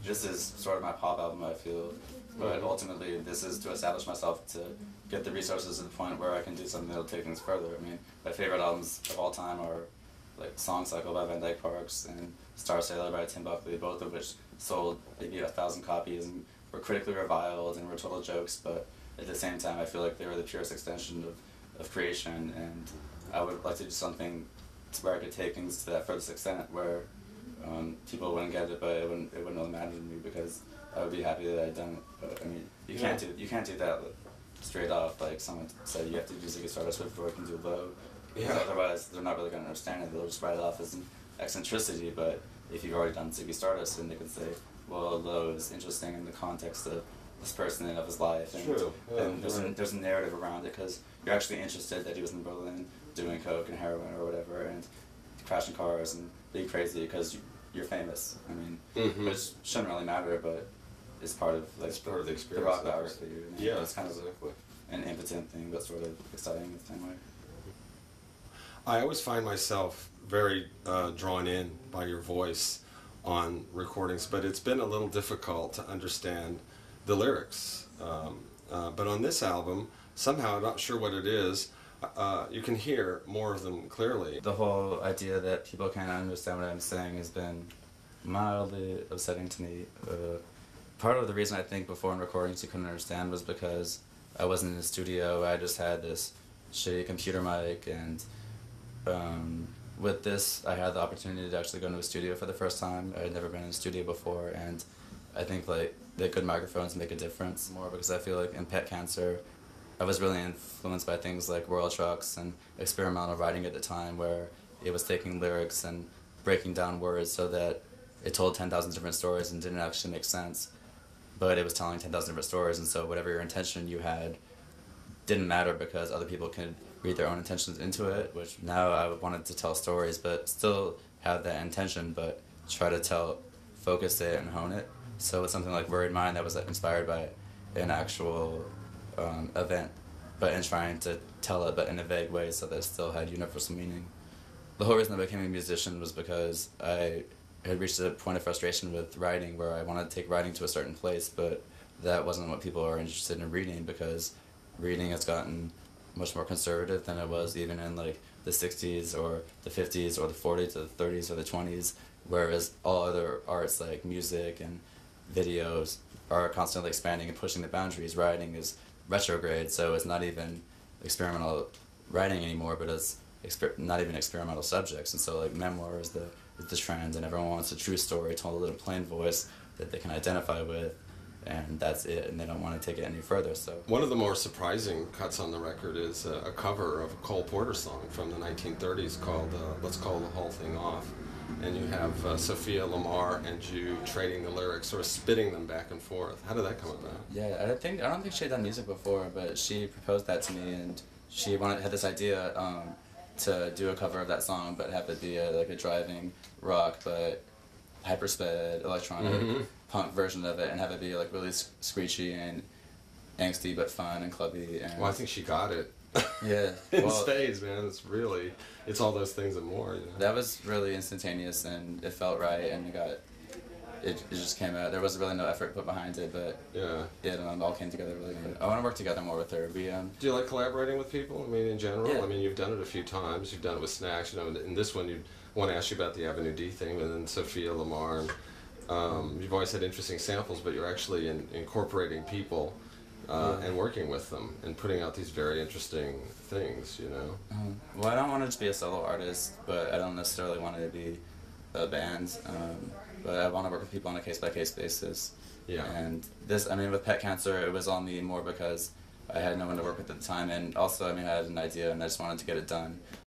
this is sort of my pop album, I feel. But ultimately, this is to establish myself, to get the resources to the point where I can do something that'll take things further. I mean, my favorite albums of all time are like Song Cycle by Van Dyke Parks and Star Sailor by Tim Buckley, both of which sold maybe 1,000 copies and were critically reviled and were total jokes, but at the same time I feel like they were the purest extension of creation, and I would like to do something where I could take things to that furthest extent where people wouldn't get it, but it wouldn't really matter to me because I would be happy that I'd done it. But I mean, you can't do that straight off. Like someone said, you have to do Ziggy Stardust before you can do Low. Because otherwise, they're not really going to understand it. They'll just write it off as an eccentricity. But if you've already done Ziggy Stardust, then they can say, well, Low is interesting in the context of this person and of his life. And, True. Yeah, and there's a narrative around it because you're actually interested that he was in Berlin doing coke and heroin or whatever and crashing cars and being crazy because you're famous. I mean, which shouldn't really matter, but it's part of like it's part of the the experience. rock biography. Yeah, it's kind exactly. of an impotent thing, but sort of exciting in the same way. I always find myself very drawn in by your voice on recordings, but it's been a little difficult to understand the lyrics. But on this album, somehow, I'm not sure what it is, you can hear more of them clearly. The whole idea that people can't understand what I'm saying has been mildly upsetting to me. Part of the reason I think before in recordings you couldn't understand was because I wasn't in the studio. I just had this shitty computer mic, and with this I had the opportunity to actually go into a studio for the first time. I had never been in a studio before, and I think like the good microphones make a difference more because I feel like in Pet Cancer I was really influenced by things like Royal Trucks and experimental writing at the time, where it was taking lyrics and breaking down words so that it told 10,000 different stories and didn't actually make sense, but it was telling 10,000 different stories, and so whatever your intention you had didn't matter because other people could read their own intentions into it, which now I wanted to tell stories but still have that intention, but try to focus it and hone it. So it's something like Worried Mind that was inspired by an actual event, but in trying to tell it but in a vague way so that it still had universal meaning. The whole reason I became a musician was because I had reached a point of frustration with writing where I wanted to take writing to a certain place, but that wasn't what people are interested in reading because reading has gotten much more conservative than it was even in like the 60s or the 50s or the 40s or the 30s or the 20s, whereas all other arts like music and videos are constantly expanding and pushing the boundaries. Writing is retrograde, so it's not even experimental writing anymore, but it's not even experimental subjects. And so like memoir is the trend, and everyone wants a true story told in a plain voice that they can identify with, and that's it, and they don't want to take it any further. So one of the more surprising cuts on the record is a cover of a Cole Porter song from the 1930s called Let's Call the Whole Thing Off, and you have Sophia Lamar and you trading the lyrics, sort of spitting them back and forth. How did that come about? Yeah, I don't think she had done music before, but she proposed that to me, and she had this idea to do a cover of that song, but have it be like a driving rock, but hypersped electronic punk version of it, and have it be like really screechy and angsty but fun and clubby. And well, I think she got it. Yeah, in spades, man. It's all those things and more. You know? That was really instantaneous, and it felt right, and it just came out. There was really no effort put behind it, but it all came together really good. I want to work together more with her. Do you like collaborating with people? I mean, in general. Yeah. I mean, you've done it a few times. You've done it with Snacks. You know, in this one, I want to ask you about the Avenue D thing, and then Sophia Lamar. And, you've always had interesting samples, but you're actually incorporating people and working with them and putting out these very interesting things. You know. Well, I don't want to just be a solo artist, but I don't necessarily want it to be a band. But I want to work with people on a case-by-case basis. Yeah. And this, I mean, with Pet Cancer, it was on me more because I had no one to work with at the time, and also, I mean, I had an idea and I just wanted to get it done.